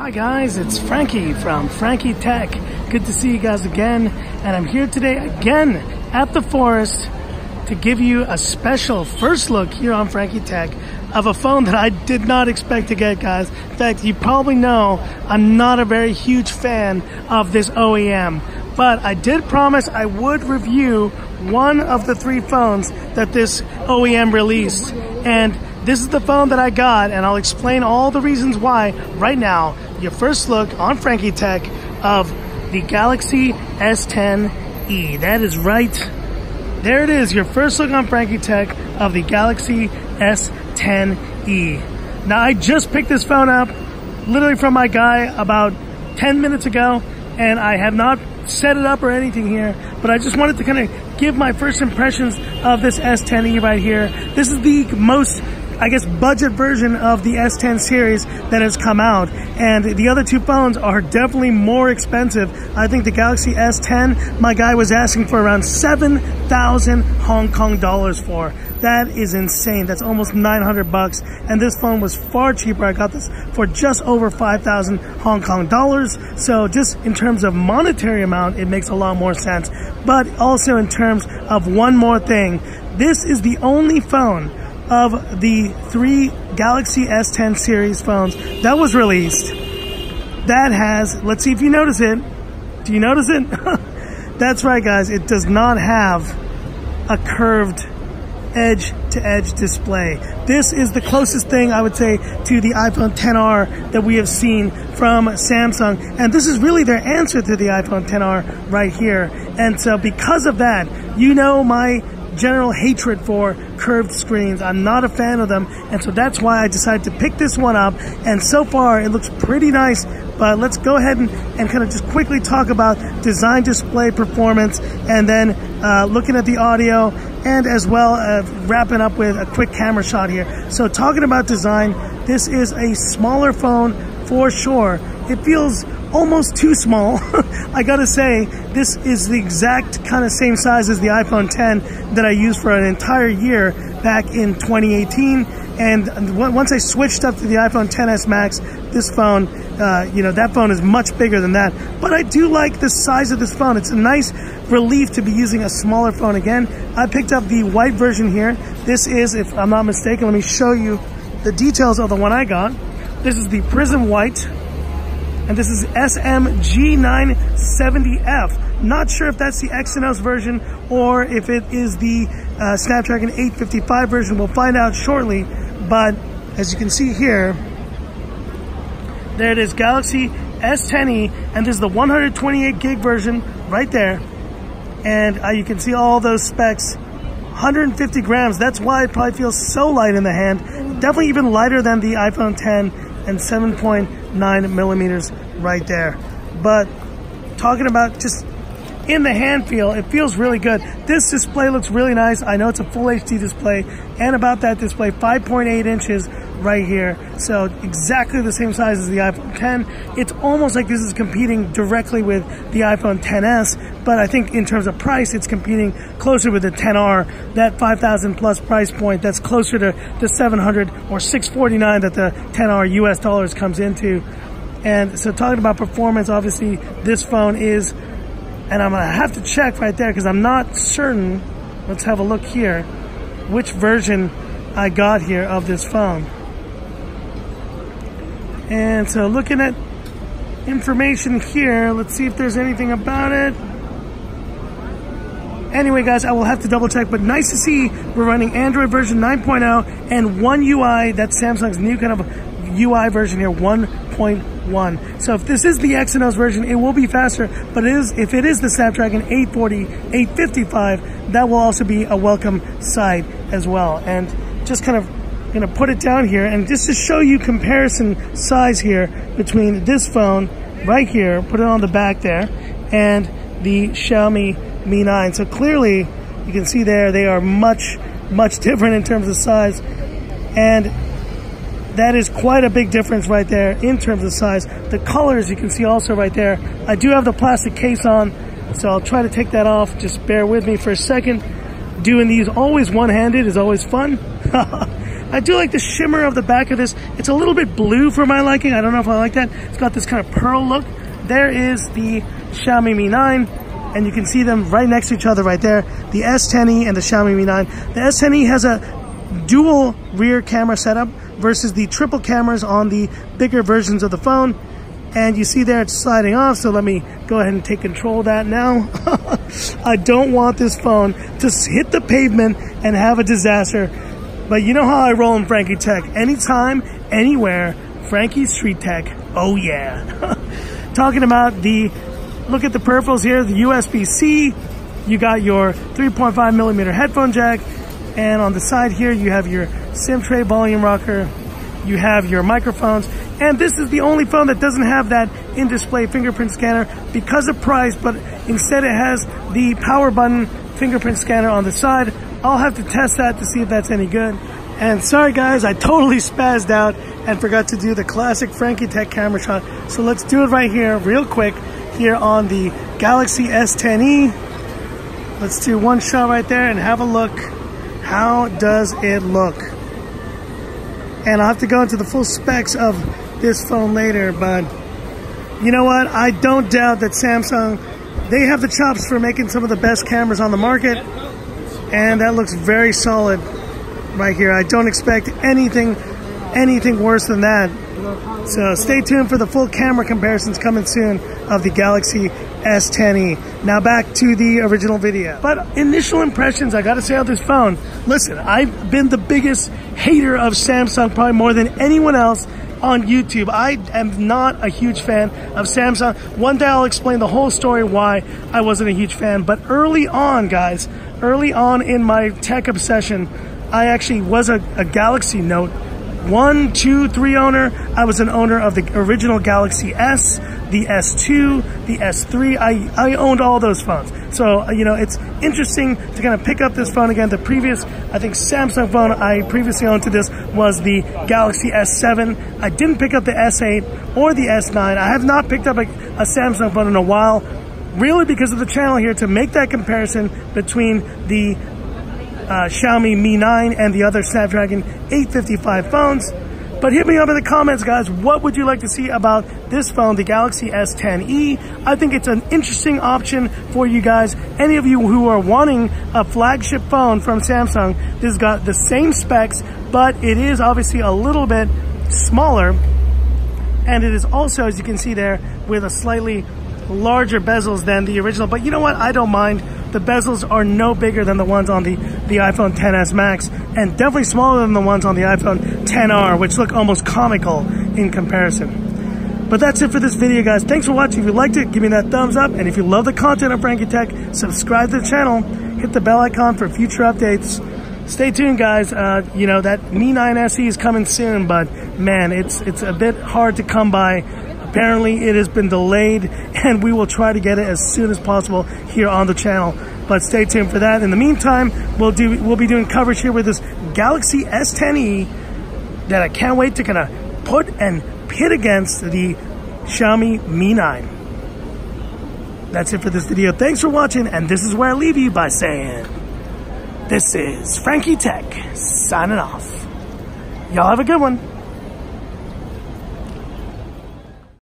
Hi guys, it's Frankie from Frankie Tech. Good to see you guys again, and I'm here today again at the forest to give you a special first look here on Frankie Tech of a phone that I did not expect to get, guys. In fact, you probably know I'm not a very huge fan of this OEM, but I did promise I would review one of the three phones that this OEM released, and this is the phone that I got, and I'll explain all the reasons why right now. Your first look on Frankie Tech of the Galaxy S10e. That is right. There it is, your first look on Frankie Tech of the Galaxy S10e. Now, I just picked this phone up literally from my guy about 10 minutes ago, and I have not set it up or anything here, but I just wanted to kind of give my first impressions of this S10e right here. This is the most, I guess, budget version of the S10 series that has come out, and the other two phones are definitely more expensive. I think the Galaxy S10, my guy was asking for around 7,000 Hong Kong dollars for. That is insane. That's almost 900 bucks, and this phone was far cheaper. I got this for just over 5,000 Hong Kong dollars. So just in terms of monetary amount, it makes a lot more sense. But also in terms of one more thing, this is the only phone of the three Galaxy S10 series phones that was released that has, let's see if you notice it. Do you notice it? That's right, guys. It does not have a curved edge-to-edge display. This is the closest thing, I would say, to the iPhone XR that we have seen from Samsung, and this is really their answer to the iPhone XR right here. And so because of that, you know my general hatred for curved screens. I'm not a fan of them, and so that's why I decided to pick this one up, and so far it looks pretty nice. But let's go ahead and kind of just quickly talk about design, display, performance, and then looking at the audio, and as well wrapping up with a quick camera shot here. So talking about design, this is a smaller phone for sure. It feels almost too small. I gotta say, this is the exact kind of same size as the iPhone X that I used for an entire year back in 2018. And once I switched up to the iPhone XS Max, this phone, that phone is much bigger than that. But I do like the size of this phone. It's a nice relief to be using a smaller phone again. I picked up the white version here. This is, if I'm not mistaken, let me show you the details of the one I got. This is the Prism White, and this is SMG970F. Not sure if that's the Exynos version or if it is the Snapdragon 855 version. We'll find out shortly. But as you can see here, there it is, Galaxy S10e, and this is the 128 gig version right there. And you can see all those specs. 150 grams. That's why it probably feels so light in the hand. Definitely even lighter than the iPhone X, and 7.9 millimeters right there. But talking about just in the hand feel, it feels really good. This display looks really nice. I know it's a full HD display, and about that display, 5.8 inches right here. So exactly the same size as the iPhone X. It's almost like this is competing directly with the iPhone XS, but I think in terms of price, it's competing closer with the XR, that 5,000 plus price point. That's closer to the 700 or 649 that the XR US dollars comes into. And so talking about performance, obviously this phone is, and I'm gonna have to check right there because I'm not certain. Let's have a look here, which version I got here of this phone. And so looking at information here, let's see if there's anything about it. Anyway, guys, I will have to double check, but nice to see we're running Android version 9.0 and One UI. That's Samsung's new kind of UI version here, 1.1. So if this is the Exynos version, it will be faster, but if it is the Snapdragon 840, 855, that will also be a welcome sight as well. And just kind of gonna put it down here, and just to show you comparison size here between this phone right here, put it on the back there, and the Xiaomi Mi 9. So clearly you can see there they are much different in terms of size, and that is quite a big difference right there in terms of size. The colors you can see also right there. I do have the plastic case on, so I'll try to take that off. Just bear with me for a second. Doing these always one-handed is always fun. I do like the shimmer of the back of this. It's a little bit blue for my liking. I don't know if I like that. It's got this kind of pearl look. There is the Xiaomi Mi 9, and you can see them right next to each other right there. The S10e and the Xiaomi Mi 9. The S10e has a dual rear camera setup versus the triple cameras on the bigger versions of the phone. And you see there it's sliding off, so let me go ahead and take control of that now. I don't want this phone to hit the pavement and have a disaster. But you know how I roll in Frankie Tech. Anytime, anywhere, Frankie Street Tech. Oh yeah. Talking about look at the peripherals here, the USB-C. You got your 3.5 millimeter headphone jack. And on the side here, you have your SIM tray volume rocker. You have your microphones. And this is the only phone that doesn't have that in-display fingerprint scanner because of price, but instead it has the power button fingerprint scanner on the side. I'll have to test that to see if that's any good. And sorry guys, I totally spazzed out and forgot to do the classic Frankie Tech camera shot. So let's do it right here real quick here on the Galaxy S10e. Let's do one shot right there and have a look. How does it look? And I'll have to go into the full specs of this phone later, but you know what? I don't doubt that Samsung, they have the chops for making some of the best cameras on the market, and that looks very solid right here. I don't expect anything worse than that. So stay tuned for the full camera comparisons coming soon of the Galaxy S10e. Now back to the original video. But initial impressions, I gotta say, of this phone. Listen, I've been the biggest hater of Samsung, probably more than anyone else on YouTube. I am not a huge fan of Samsung. One day I'll explain the whole story why I wasn't a huge fan. But early on, guys, early on in my tech obsession, I actually was a Galaxy Note 1, 2, 3 owner. I was an owner of the original Galaxy S, the S2, the S3. I owned all those phones. So, you know, it's interesting to kind of pick up this phone again. The previous, I think, Samsung phone I previously owned to this was the Galaxy S7. I didn't pick up the S8 or the S9. I have not picked up a Samsung phone in a while, really because of the channel here, to make that comparison between the Xiaomi Mi 9 and the other Snapdragon 855 phones. But hit me up in the comments, guys. What would you like to see about this phone, the Galaxy S10e? I think it's an interesting option for you guys. Any of you who are wanting a flagship phone from Samsung, this has got the same specs, but it is obviously a little bit smaller. And it is also, as you can see there, with a slightly larger bezels than the original. But you know what? I don't mind. The bezels are no bigger than the ones on the iPhone XS Max, and definitely smaller than the ones on the iPhone XR, which look almost comical in comparison. But that's it for this video, guys. Thanks for watching. If you liked it, give me that thumbs up. And if you love the content of Frankie Tech, subscribe to the channel. Hit the bell icon for future updates. Stay tuned, guys. You know, that Mi 9 SE is coming soon, but man, it's a bit hard to come by. Apparently it has been delayed, and we will try to get it as soon as possible here on the channel. But stay tuned for that. In the meantime, we'll be doing coverage here with this Galaxy S10e that I can't wait to kind of put and pit against the Xiaomi Mi 9. That's it for this video. Thanks for watching, and this is where I leave you by saying, this is Frankie Tech signing off. Y'all have a good one.